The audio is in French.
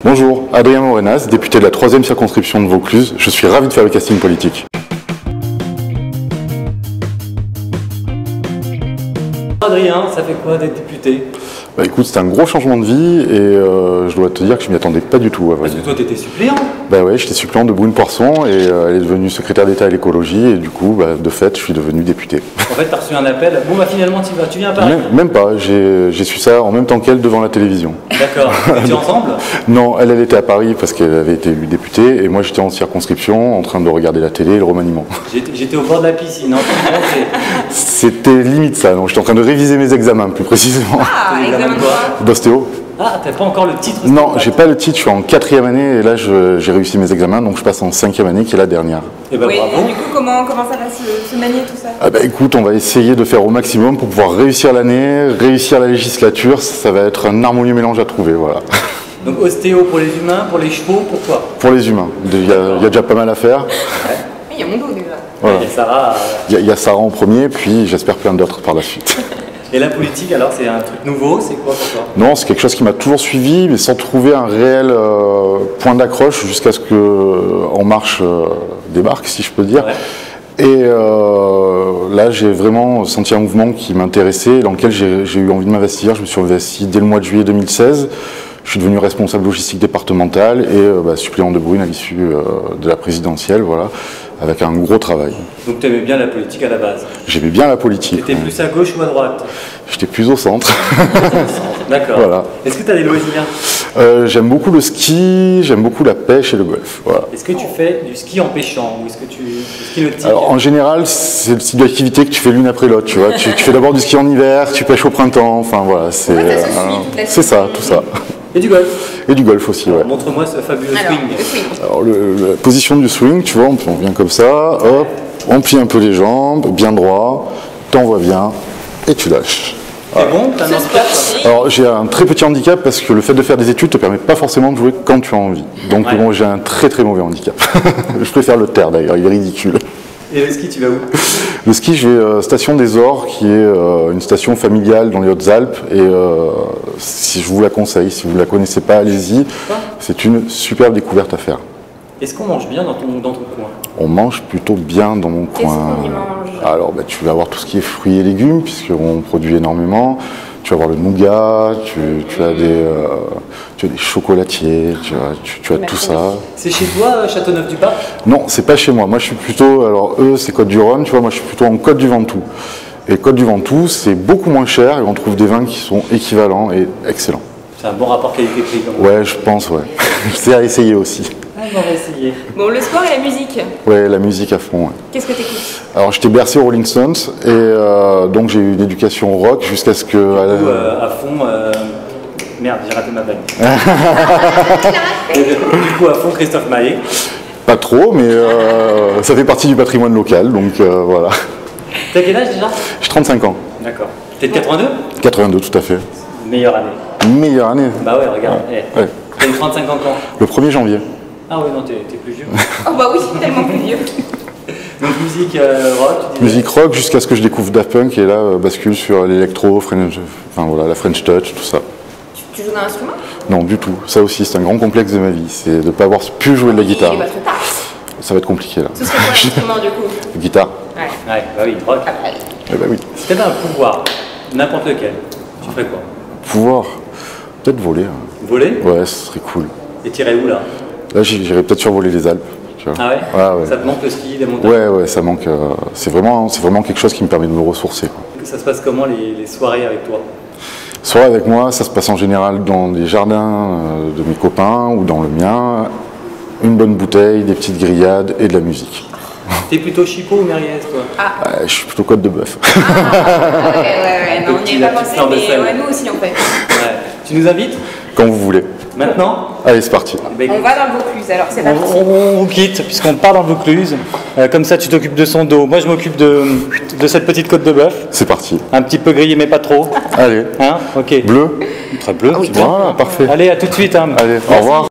Bonjour, Adrien Morenas, député de la 3e circonscription de Vaucluse. Je suis ravi de faire le casting politique. Adrien, ça fait quoi d'être député? Bah écoute, c'est un gros changement de vie et je dois te dire que je m'y attendais pas du tout. Parce que toi, t'étais suppléant. Bah ouais, j'étais suppléant de Brune Poisson et elle est devenue secrétaire d'État à l'écologie et du coup, bah, de fait, je suis devenu député. En fait, t'as reçu un appel. Bon, bah finalement, tu viens à Paris. Même pas, j'ai su ça en même temps qu'elle devant la télévision. D'accord. Vous étiez ensemble? Non, elle était à Paris parce qu'elle avait été élue députée et moi j'étais en circonscription en train de regarder la télé et le remaniement. J'étais au bord de la piscine. C'était limite ça, donc j'étais en train de réviser mes examens plus précisément. Ah, examen de quoi? D'ostéo. Ah, t'as pas encore le titre? Non, j'ai pas le titre, je suis en 4e année et là j'ai réussi mes examens, donc je passe en 5e année qui est la dernière. Et bah Oui, bravo. du coup, comment ça va se manier tout ça? Ah bah écoute, on va essayer de faire au maximum pour pouvoir réussir l'année, réussir la législature, ça va être un harmonieux mélange à trouver, voilà. Donc ostéo pour les humains, pour les chevaux, pourquoi? Pour les humains, il y a déjà pas mal à faire. Il y a mon dos déjà. Voilà. Et Sarah. Il y a Sarah en premier, puis j'espère plein d'autres par la suite. Et la politique, alors, c'est un truc nouveau, c'est quoi pour toi? Non, c'est quelque chose qui m'a toujours suivi, mais sans trouver un réel point d'accroche jusqu'à ce que En Marche débarque, si je peux dire. Ouais. Et là, j'ai vraiment senti un mouvement qui m'intéressait, dans lequel j'ai eu envie de m'investir. Je me suis investi dès le mois de juillet 2016. Je suis devenu responsable logistique départemental et suppléant de Brune à l'issue de la présidentielle, voilà, avec un gros travail. Donc tu aimais bien la politique à la base? J'aimais bien la politique. T'étais plus à gauche ou à droite? J'étais plus au centre. D'accord. Voilà. Est-ce que tu as des loisirs? J'aime beaucoup le ski, j'aime beaucoup la pêche et le golf. Voilà. Est-ce que tu fais du ski en pêchant ou est-ce que du ski nautique? Alors, en général, c'est le type d'activité que tu fais l'une après l'autre. Tu vois, tu fais d'abord du ski en hiver, tu pêches au printemps. Enfin voilà, c'est ça, tout ça. Et du golf? Et du golf aussi, ouais. Montre-moi ce fabuleux Alors, swing. le swing. Alors la position du swing, tu vois, on vient comme ça, hop, on plie un peu les jambes, bien droit, t'envoies bien et tu lâches. T'es bon? T'as un handicap? Alors j'ai un très petit handicap parce que le fait de faire des études te permet pas forcément de jouer quand tu as envie. Donc Ouais. bon, j'ai un très très mauvais handicap. Je préfère le taire d'ailleurs, il est ridicule. Et le ski, tu vas où? Le ski, je vais Station des Ors, qui est une station familiale dans les Hautes-Alpes. Et si je vous la conseille, si vous ne la connaissez pas, allez-y. C'est une superbe découverte à faire. Est-ce qu'on mange bien dans ton coin? On mange plutôt bien dans mon Qu'est-ce coin. qu'on y mange? Alors, bah, tu vas avoir tout ce qui est fruits et légumes, puisqu'on produit énormément. Tu vas avoir le nougat, tu as des chocolatiers, tu as tout ça. C'est chez toi, Châteauneuf-du-Pape? Non, c'est pas chez moi. Moi, je suis plutôt. Alors, eux, c'est Côte-du-Rhône, tu vois. Moi, je suis plutôt en Côte du Ventoux. Et Côte du Ventoux, c'est beaucoup moins cher et on trouve des vins qui sont équivalents et excellents. C'est un bon rapport qualité-prix, comme Ouais, je pense, ouais. C'est à essayer aussi. Ah, on va essayer. Bon, le sport et la musique. Ouais, la musique à fond, ouais. Qu'est-ce que t'écoutes? Alors, j'étais bercé aux Rolling Stones et donc j'ai eu une éducation rock jusqu'à ce que. À fond. Merde, j'ai raté ma blague. Du coup, à fond, Christophe Maé. Pas trop, mais ça fait partie du patrimoine local, donc voilà. T'as quel âge déjà? J'ai 35 ans. D'accord. T'es de 82? 82, tout à fait. Meilleure année. Meilleure année. Bah ouais, regarde. Ouais. T'as eu 35 ans quand? Le 1er janvier. Ah oui, non, t'es plus vieux. Oh bah oui, tellement plus vieux. Donc musique rock, tu disais? Musique rock jusqu'à ce que je découvre Daft Punk et là bascule sur l'électro, enfin voilà, la French Touch, tout ça. Tu joues d'un instrument? Non, du tout. Ça aussi, c'est un grand complexe de ma vie, c'est de ne pas avoir pu jouer de la guitare. Il est pas trop tard. Ça va être compliqué là. Ce serait quoi l'instrument du coup? Guitare. Ouais. Ouais, bah oui, rock. Eh ben oui. Si t'avais un pouvoir, n'importe lequel, tu ferais quoi? Pouvoir. Peut-être voler. Hein. Voler? Ouais, ce serait cool. Et t'irais où là? Là, j'irais peut-être survoler les Alpes. Tu vois. Ah ouais? Ouais, ouais. Ça te manque le ski, les montagnes? Ouais, ça manque. C'est vraiment quelque chose qui me permet de me ressourcer, quoi. Ça se passe comment les soirées avec toi? Soirée avec moi, ça se passe en général dans les jardins de mes copains ou dans le mien. Une bonne bouteille, des petites grillades et de la musique. T'es plutôt Chipot ou Merguez, toi? Je suis plutôt côte de bœuf. Ouais, non, on n'y est La pas petite pensé, fleur de mais sel. ouais, nous aussi on fait. Ouais. Tu nous invites? Quand vous voulez. Maintenant? Allez, c'est parti. Bah, On écoute, va dans le Vaucluse, alors c'est parti. on quitte, puisqu'on part dans le Vaucluse. Comme ça, tu t'occupes de son dos. Moi, je m'occupe de cette petite côte de bœuf. C'est parti. Un petit peu grillé, mais pas trop. Allez. Hein? Ok. Bleu. Très bleu. Voilà, parfait. Allez, à tout de suite. Hein. Allez, au Merci. revoir.